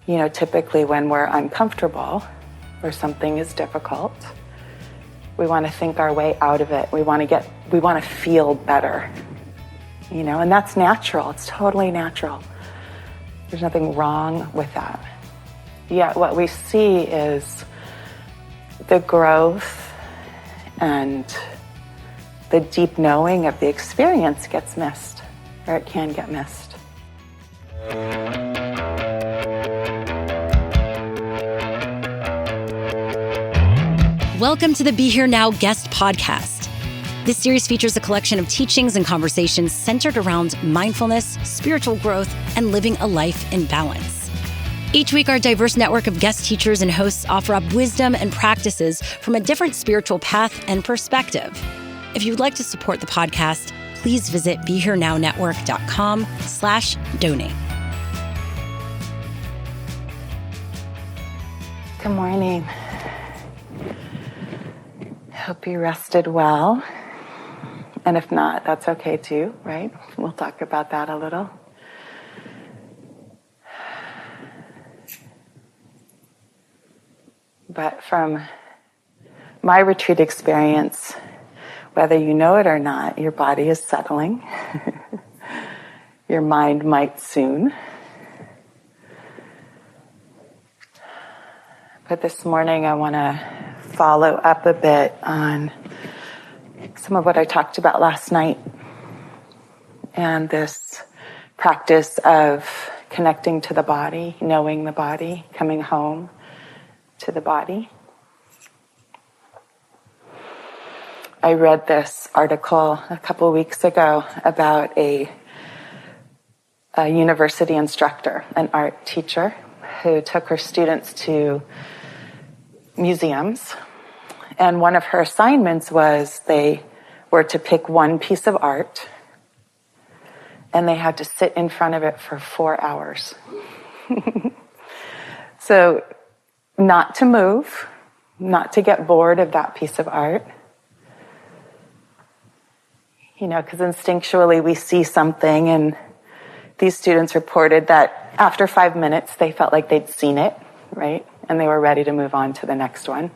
Typically when we're uncomfortable or something is difficult, we want to think our way out of it. We want to feel better, and that's natural. It's totally natural. There's nothing wrong with that. Yet what we see is the growth and the deep knowing of the experience gets missed, or it can get missed. Welcome to the Be Here Now guest podcast. This series features a collection of teachings and conversations centered around mindfulness, spiritual growth, and living a life in balance. Each week, our diverse network of guest teachers and hosts offer up wisdom and practices from a different spiritual path and perspective. If you'd like to support the podcast, please visit BeHereNowNetwork.com/donate. Good morning. Hope you rested well. And if not, that's okay too, right? We'll talk about that a little. But from my retreat experience, whether you know it or not, your body is settling. Your mind might soon. But this morning I want to follow up a bit on some of what I talked about last night, and this practice of connecting to the body, knowing the body, coming home to the body. I read this article a couple weeks ago about a university instructor, an art teacher, who took her students to museums. And one of her assignments was they were to pick one piece of art, and they had to sit in front of it for 4 hours. So not to move, not to get bored of that piece of art. Because instinctually we see something, and these students reported that after 5 minutes they felt like they'd seen it, right? And they were ready to move on to the next one.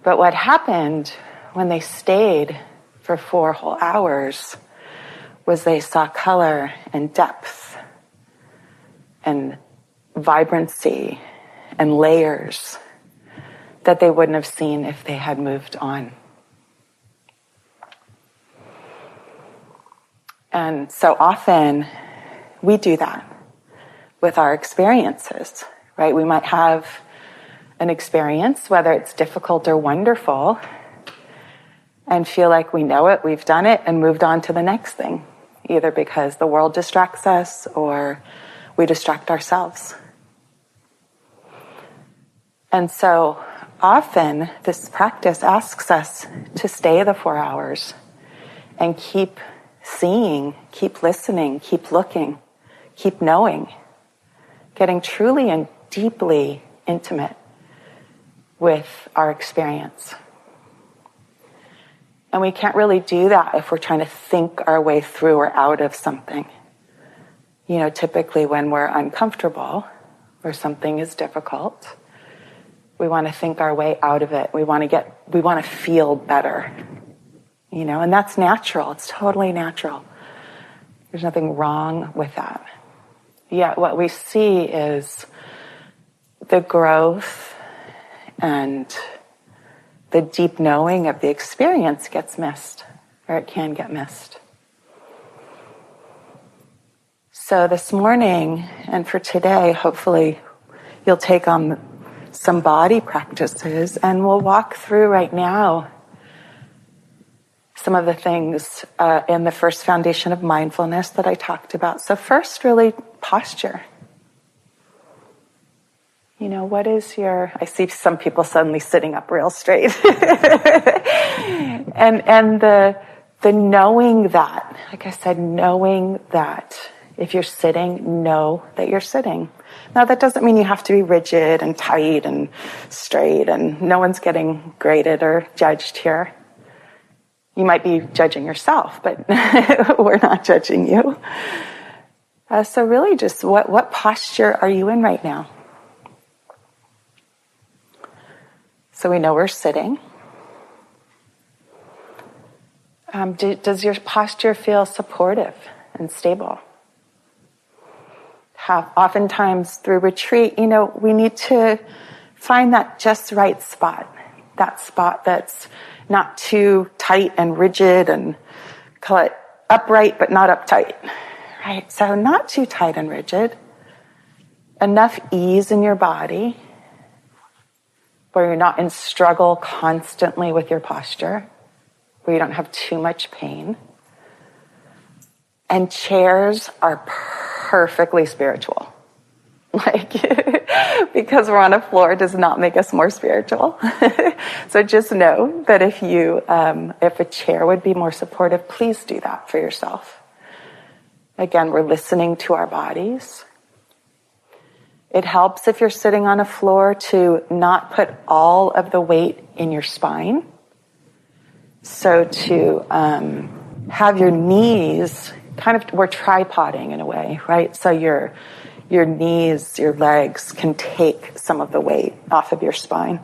But what happened when they stayed for 4 whole hours was they saw color and depth and vibrancy and layers that they wouldn't have seen if they had moved on. And so often we do that with our experiences, right? We might have an experience, whether it's difficult or wonderful, and feel like we know it, we've done it, and moved on to the next thing, either because the world distracts us or we distract ourselves. And so often this practice asks us to stay the 4 hours and keep seeing, keep listening, keep looking, keep knowing, getting truly and deeply intimate with our experience. And we can't really do that if we're trying to think our way through or out of something. Typically when we're uncomfortable or something is difficult, we want to think our way out of it. We want to feel better. And that's natural. It's totally natural. There's nothing wrong with that. Yet what we see is the growth and the deep knowing of the experience gets missed, or it can get missed. So this morning, and for today, hopefully you'll take on some body practices, and we'll walk through right now some of the things in the first foundation of mindfulness that I talked about. So first, really, posture. What is I see some people suddenly sitting up real straight. and the knowing that, like I said, knowing that if you're sitting, know that you're sitting. Now that doesn't mean you have to be rigid and tight and straight, and no one's getting graded or judged here. You might be judging yourself, but we're not judging you. So really just what posture are you in right now? So we know we're sitting. Does your posture feel supportive and stable? Oftentimes through retreat, we need to find that just right spot. That spot that's not too tight and rigid, and call it upright but not uptight. Right? So not too tight and rigid. Enough ease in your body where you're not in struggle constantly with your posture, where you don't have too much pain. And chairs are perfectly spiritual. Because we're on a floor does not make us more spiritual. So just know that if a chair would be more supportive, please do that for yourself. Again, we're listening to our bodies. It helps if you're sitting on a floor to not put all of the weight in your spine. So to have your knees we're tripoding in a way, right? So your knees, your legs can take some of the weight off of your spine.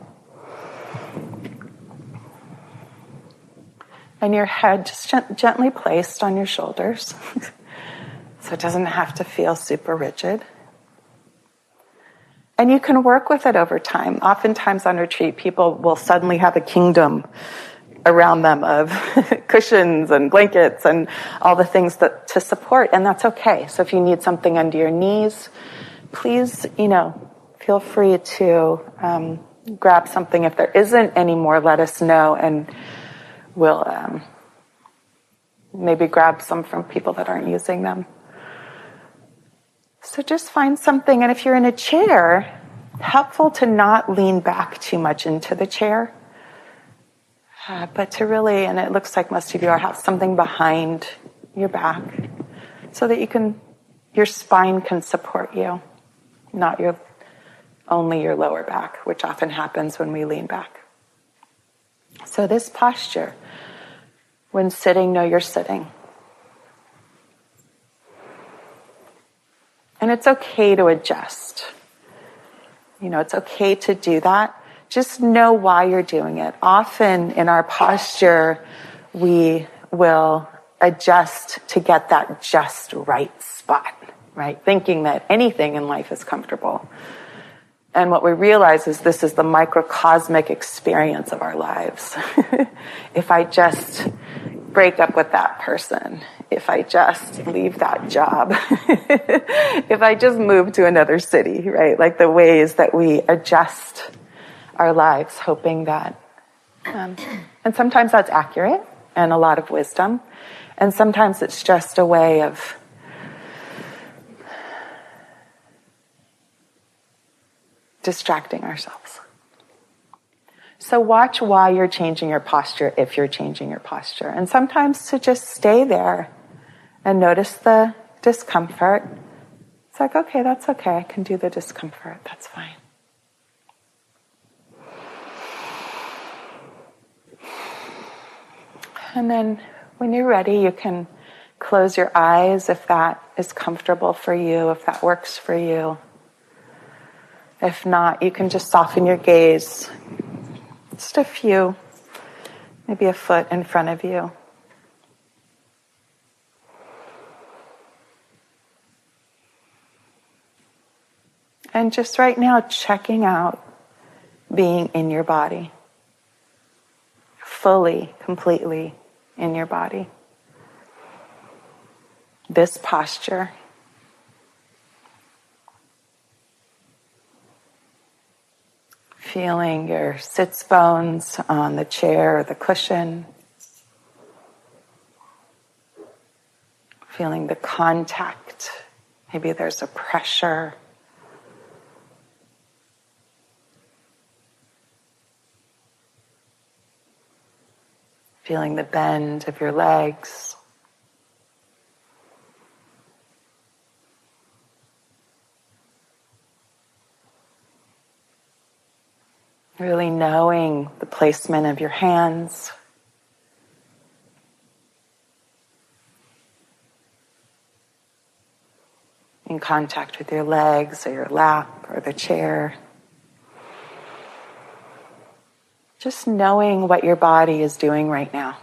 And your head just gently placed on your shoulders. So it doesn't have to feel super rigid. And you can work with it over time. Oftentimes on retreat, people will suddenly have a kingdom around them of cushions and blankets and all the things to support, and that's okay. So if you need something under your knees, please, feel free to grab something. If there isn't any more, let us know, and we'll maybe grab some from people that aren't using them. So just find something, and if you're in a chair, helpful to not lean back too much into the chair. But to really, and it looks like most of you have something behind your back so that your spine can support you, not only your lower back, which often happens when we lean back. So this posture, when sitting, know you're sitting. And it's okay to adjust. It's okay to do that. Just know why you're doing it. Often in our posture, we will adjust to get that just right spot, right? Thinking that anything in life is comfortable. And what we realize is this is the microcosmic experience of our lives. If I just break up with that person, if I just leave that job, if I just move to another city, right? Like the ways that we adjust our lives, hoping that, and sometimes that's accurate and a lot of wisdom, and sometimes it's just a way of distracting ourselves. So watch why you're changing your posture if you're changing your posture, and sometimes to just stay there and notice the discomfort. It's like, okay, that's okay, I can do the discomfort, that's fine. And then when you're ready, you can close your eyes if that is comfortable for you, if that works for you. If not, you can just soften your gaze. Just a few, maybe a foot in front of you. And just right now, checking out being in your body. Fully, completely in your body. This posture. Feeling your sits bones on the chair or the cushion. Feeling the contact. Maybe there's a pressure. Feeling the bend of your legs. Really knowing the placement of your hands. in contact with your legs or your lap or the chair. Just knowing what your body is doing right now.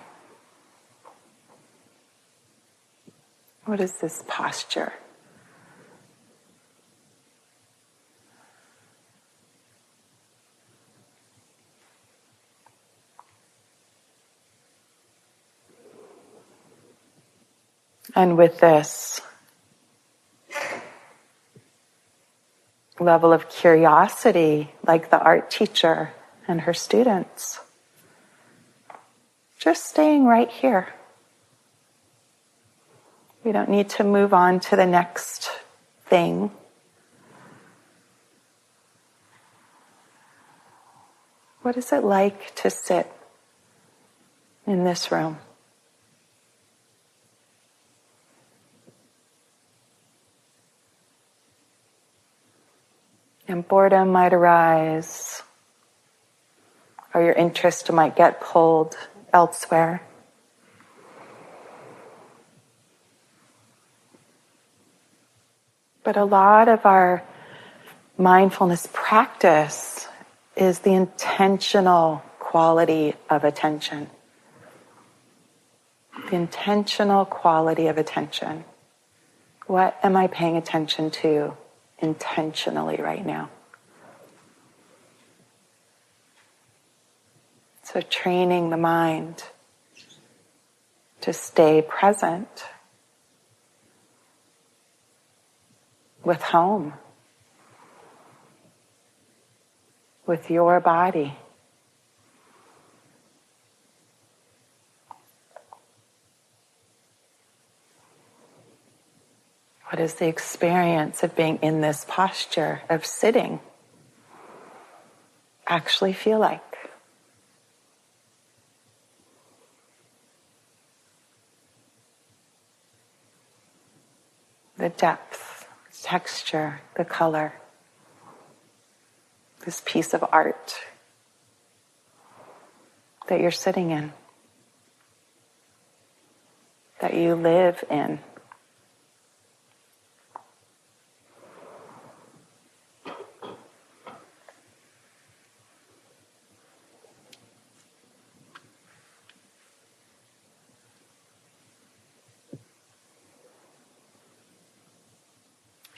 What is this posture? And with this level of curiosity, like the art teacher and her students, just staying right here. We don't need to move on to the next thing. What is it like to sit in this room? And boredom might arise, or your interest might get pulled elsewhere. But a lot of our mindfulness practice is the intentional quality of attention. The intentional quality of attention. What am I paying attention to intentionally right now? So training the mind to stay present with home, with your body. What is the experience of being in this posture of sitting actually feel like? The depth, texture, the color, this piece of art that you're sitting in, that you live in.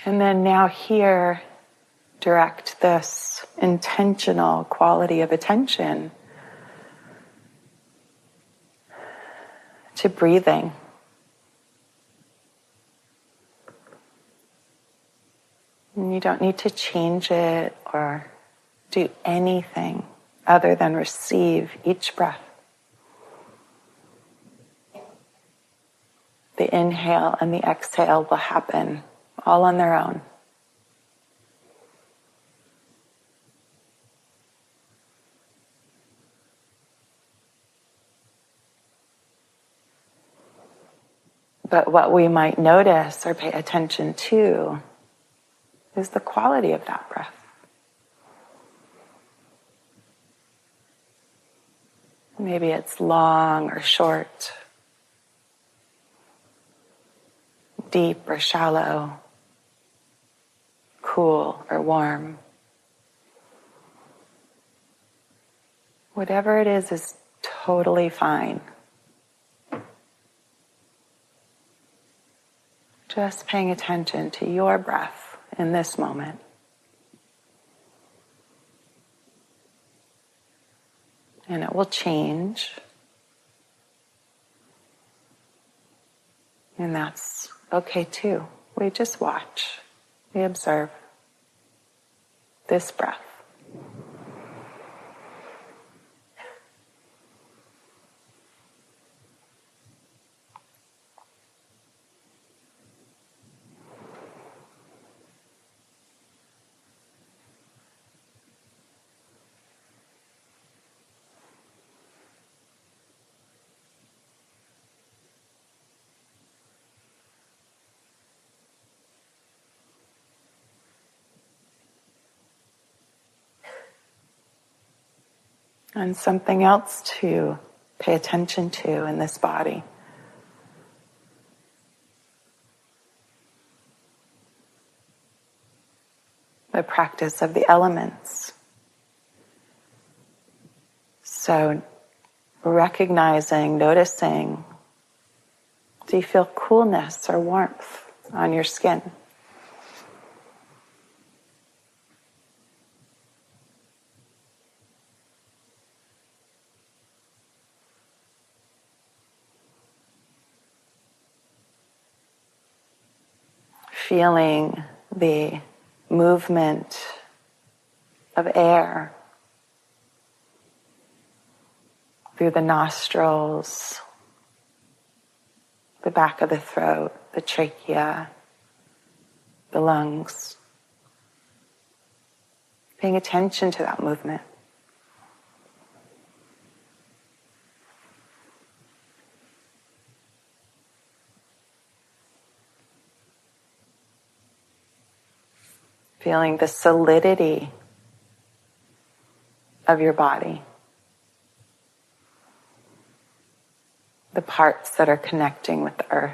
And then now here, direct this intentional quality of attention to breathing. And you don't need to change it or do anything other than receive each breath. The inhale and the exhale will happen all on their own. But what we might notice or pay attention to is the quality of that breath. Maybe it's long or short, deep or shallow, cool or warm. Whatever it is totally fine. Just paying attention to your breath in this moment. And it will change. And that's okay too. We just watch. We observe this breath. And something else to pay attention to in this body. the practice of the elements. So recognizing, noticing, do you feel coolness or warmth on your skin? Feeling the movement of air through the nostrils, the back of the throat, the trachea, the lungs. Paying attention to that movement. Feeling the solidity of your body. The parts that are connecting with the earth.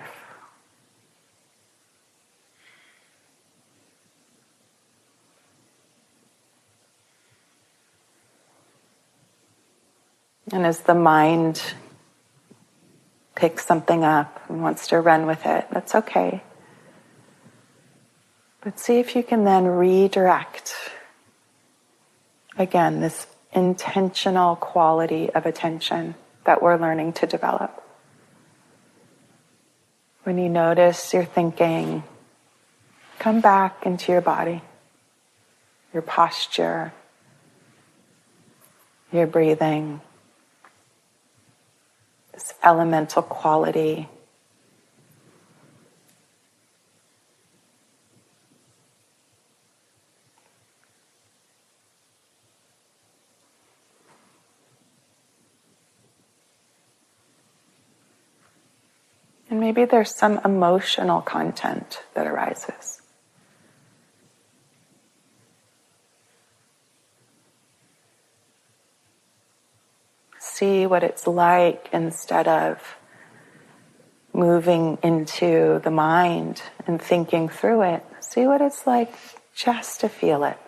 And as the mind picks something up and wants to run with it, that's okay. But see if you can then redirect, again, this intentional quality of attention that we're learning to develop. When you notice your thinking, come back into your body, your posture, your breathing, this elemental quality. And maybe there's some emotional content that arises. See what it's like instead of moving into the mind and thinking through it. See what it's like just to feel it.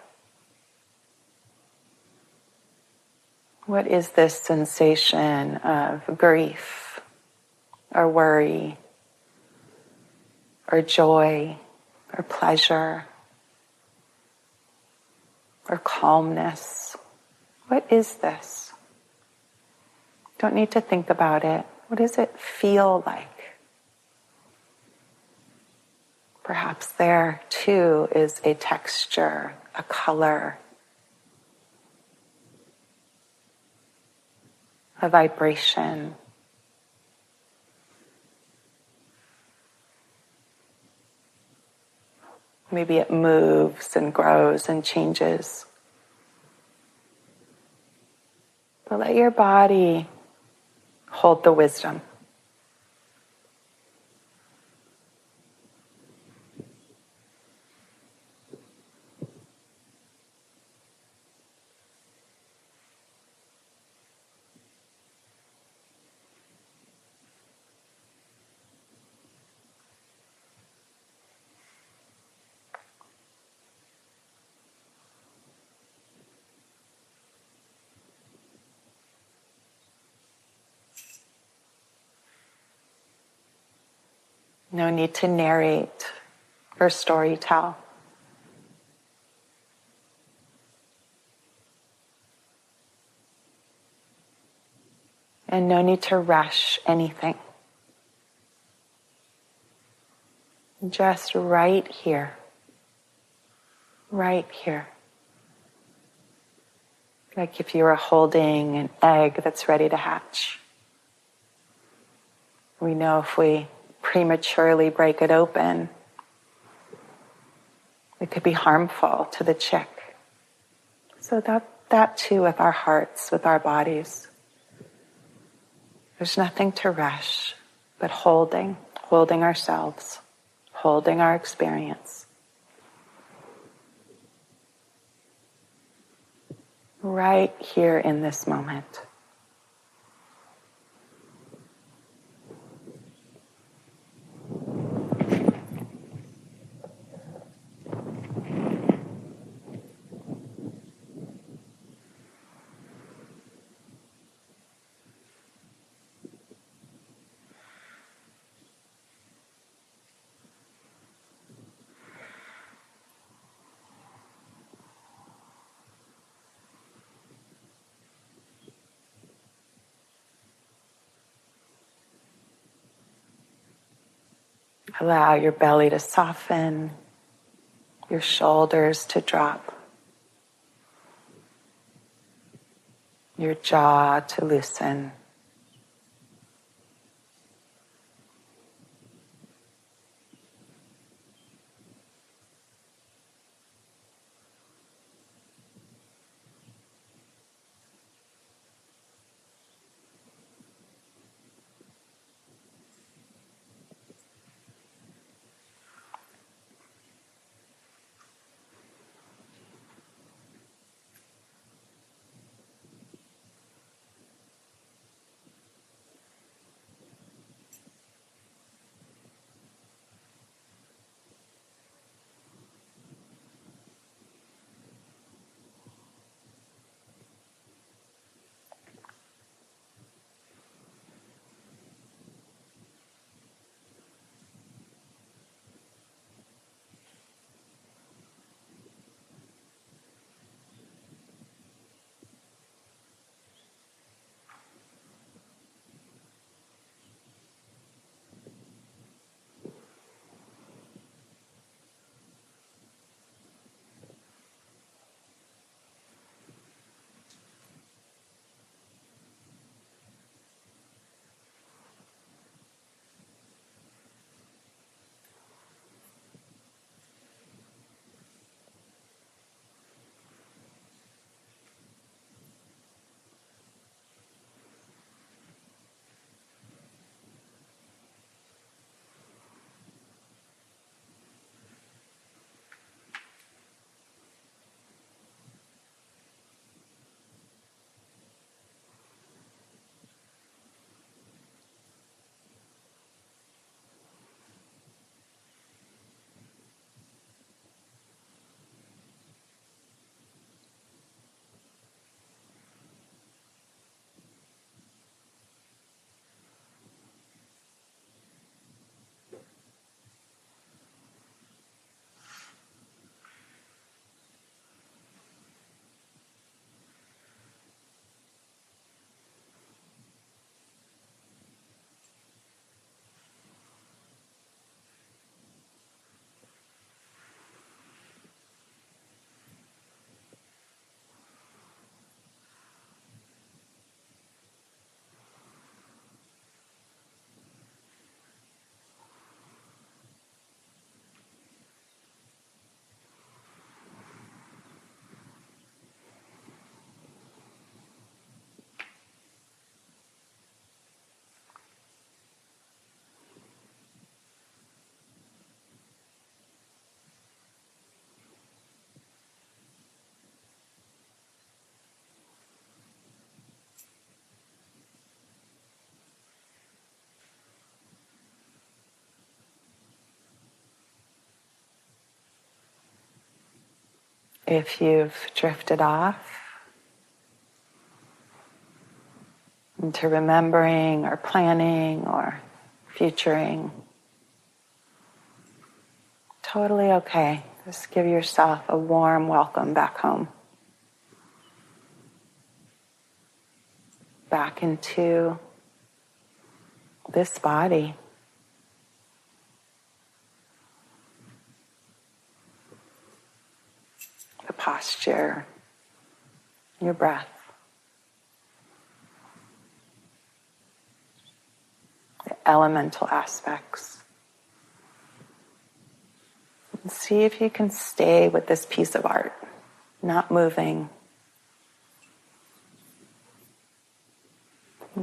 What is this sensation of grief? Or worry, or joy, or pleasure, or calmness? What is this? Don't need to think about it. What does it feel like? Perhaps there too is a texture, a color, a vibration. Maybe it moves and grows and changes. But let your body hold the wisdom. No need to narrate or story tell. And no need to rush anything. Just right here. Right here. Like if you were holding an egg that's ready to hatch. We know if we prematurely break it open, it could be harmful to the chick. So that too with our hearts, with our bodies. There's nothing to rush, but holding ourselves, holding our experience. Right here in this moment. Allow your belly to soften, your shoulders to drop, your jaw to loosen. If you've drifted off into remembering or planning or futuring, totally okay. Just give yourself a warm welcome back home. Back into this body. The posture, your breath. The elemental aspects. And see if you can stay with this piece of art, not moving.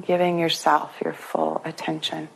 Giving yourself your full attention.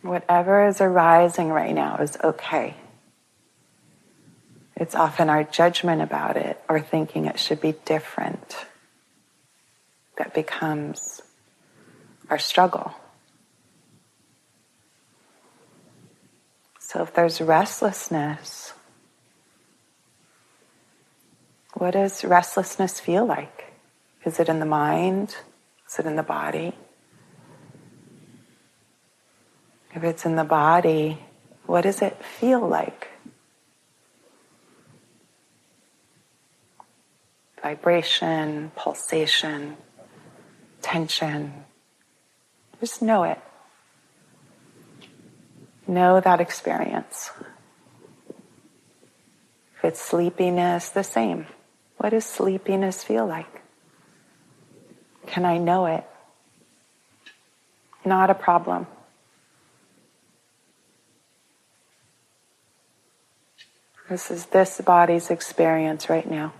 Whatever is arising right now is okay. It's often our judgment about it or thinking it should be different that becomes our struggle. So if there's restlessness, what does restlessness feel like? Is it in the mind? Is it in the body? If it's in the body, what does it feel like? Vibration, pulsation, tension. Just know it. Know that experience. If it's sleepiness, the same. What does sleepiness feel like? Can I know it? Not a problem. This is this body's experience right now.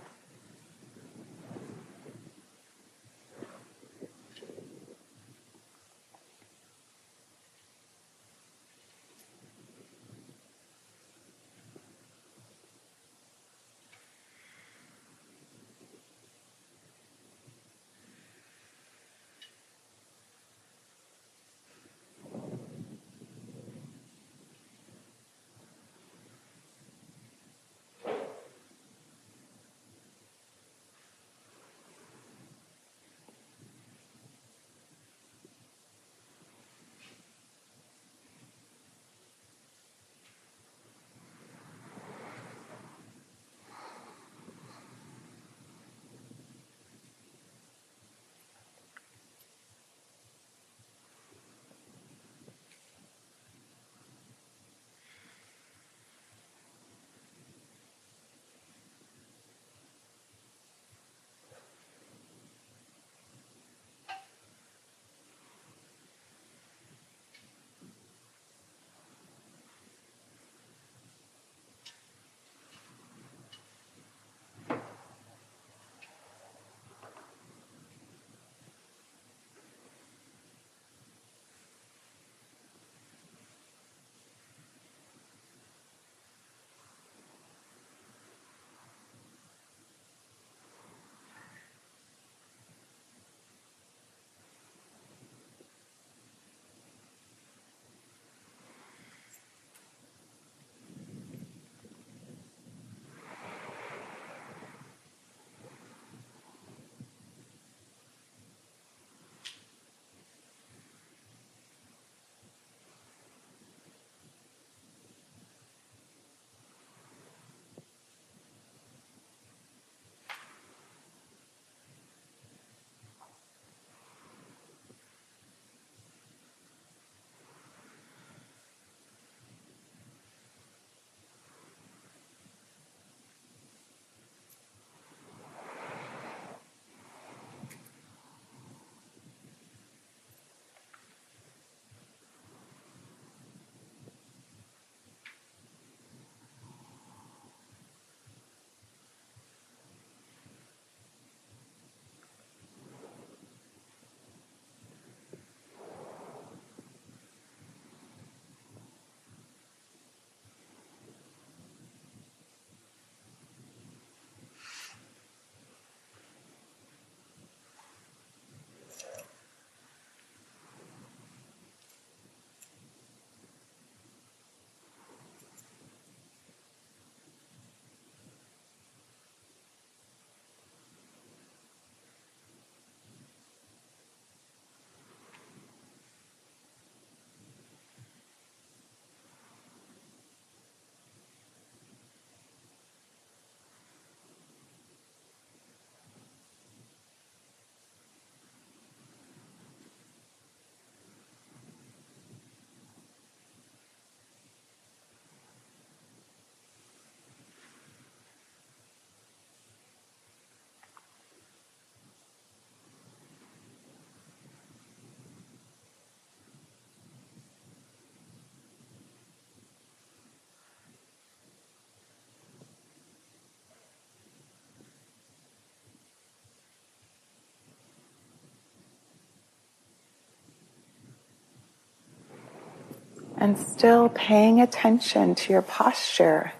And still paying attention to your posture.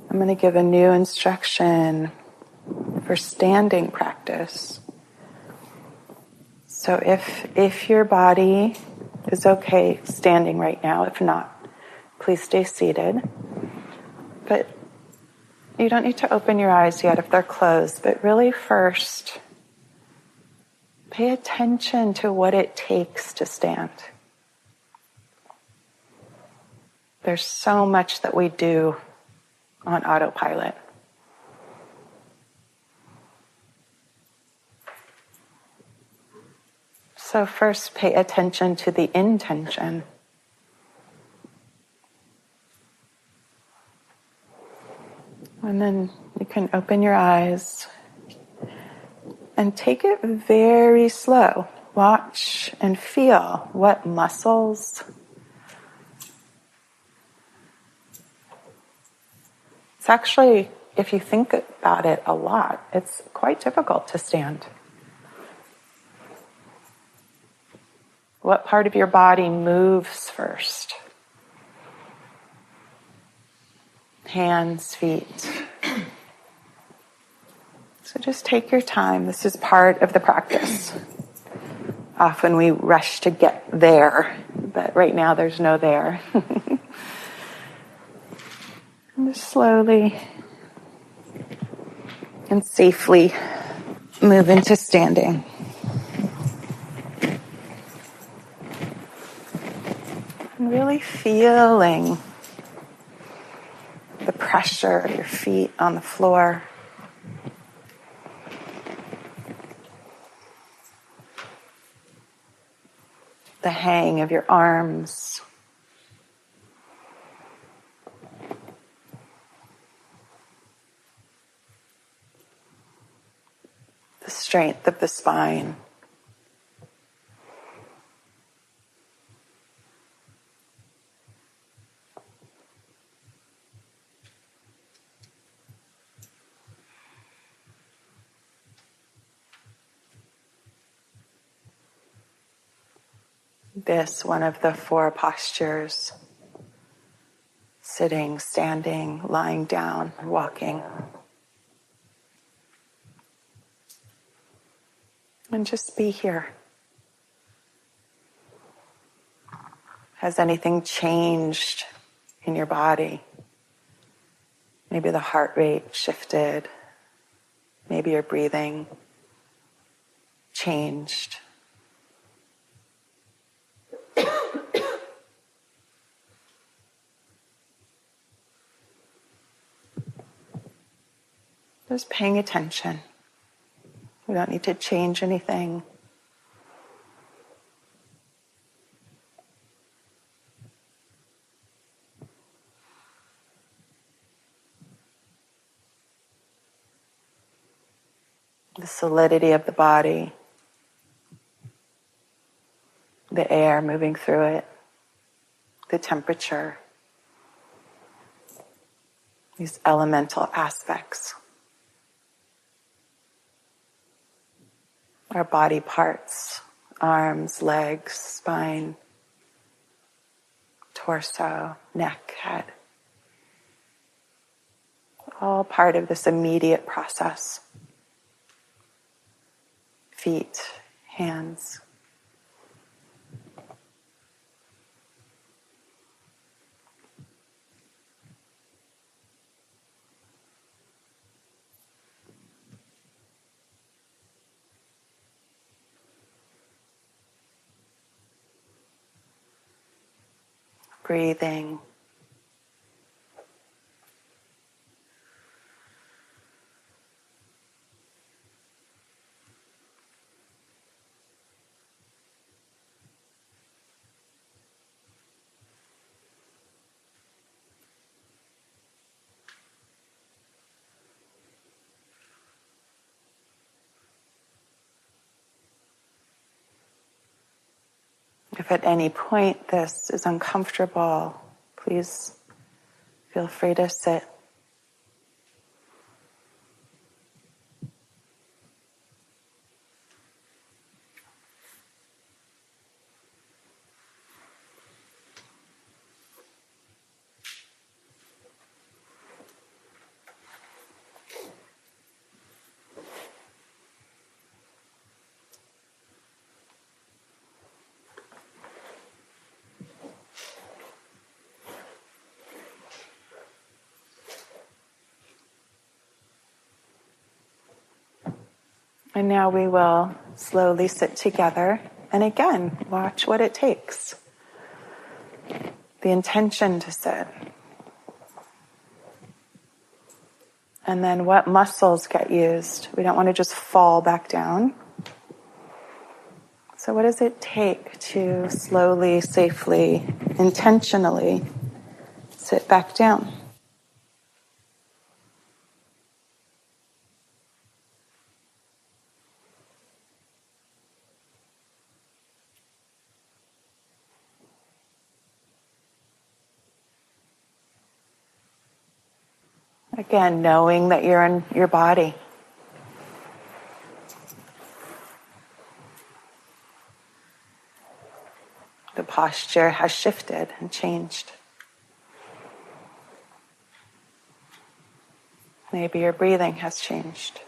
I'm going to give a new instruction for standing practice. So if your body is okay standing right now, if not, please stay seated. But you don't need to open your eyes yet if they're closed, but really first, pay attention to what it takes to stand. There's so much that we do on autopilot. So first, pay attention to the intention. And then you can open your eyes and take it very slow. Watch and feel what muscles. It's actually, if you think about it a lot, it's quite difficult to stand. What part of your body moves first? Hands, feet. So just take your time. This is part of the practice. Often we rush to get there, but right now there's no there. And just slowly and safely move into standing. And really feeling the pressure of your feet on the floor. The hang of your arms. The strength of the spine. This, one of the 4 postures: sitting, standing, lying down, walking. And just be here. Has anything changed in your body? Maybe the heart rate shifted. Maybe your breathing changed. Just paying attention. We don't need to change anything. The solidity of the body, the air moving through it, the temperature, these elemental aspects. Our body parts, arms, legs, spine, torso, neck, head. All part of this immediate process. Feet, hands. Breathing. If at any point this is uncomfortable, please feel free to sit. And now we will slowly sit together and again, watch what it takes. The intention to sit. And then what muscles get used. We don't want to just fall back down. So what does it take to slowly, safely, intentionally sit back down? Again, knowing that you're in your body. The posture has shifted and changed. Maybe your breathing has changed.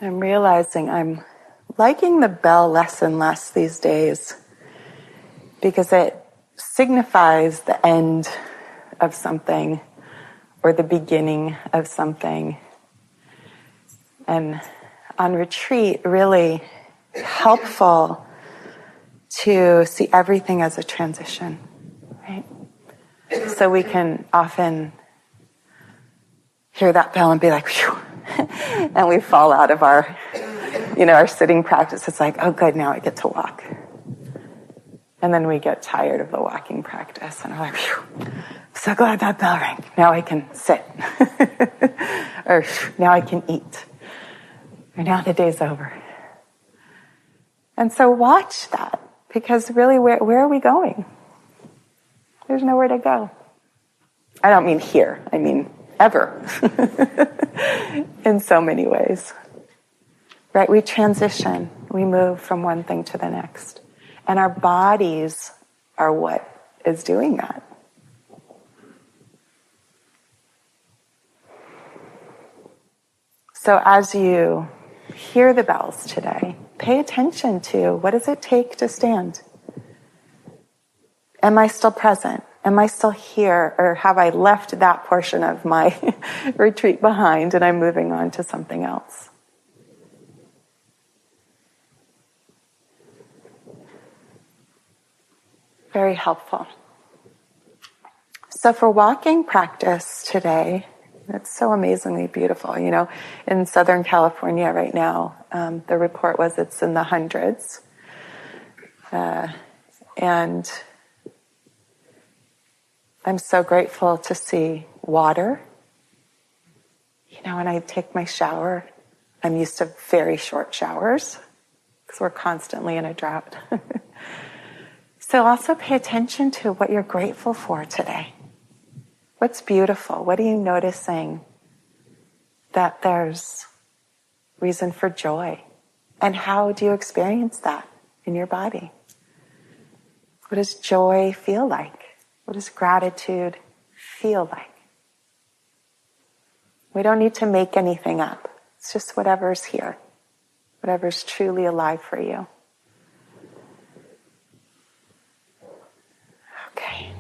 I'm realizing I'm liking the bell less and less these days because it signifies the end of something or the beginning of something. And on retreat, really helpful to see everything as a transition, right? So we can often hear that bell and be like, phew, and we fall out of our, our sitting practice. It's like, oh, good, now I get to walk. And then we get tired of the walking practice, and we're like, phew, I'm so glad that bell rang. Now I can sit. Or now I can eat. Or now the day's over. And so watch that, because really, where are we going? There's nowhere to go. I don't mean here. I mean ever. In so many ways. right? We transition. We move from one thing to the next. And our bodies are what is doing that. So as you hear the bells today, pay attention to, what does it take to stand? Am I still present? Am I still here? Or have I left that portion of my retreat behind and I'm moving on to something else? Very helpful. So for walking practice today, it's so amazingly beautiful. You know, in Southern California right now, the report was it's in the hundreds. And I'm so grateful to see water. You know, when I take my shower, I'm used to very short showers because we're constantly in a drought. So also pay attention to what you're grateful for today. What's beautiful? What are you noticing that there's reason for joy? And how do you experience that in your body? What does joy feel like? What does gratitude feel like? We don't need to make anything up. It's just whatever's here, whatever's truly alive for you. Okay.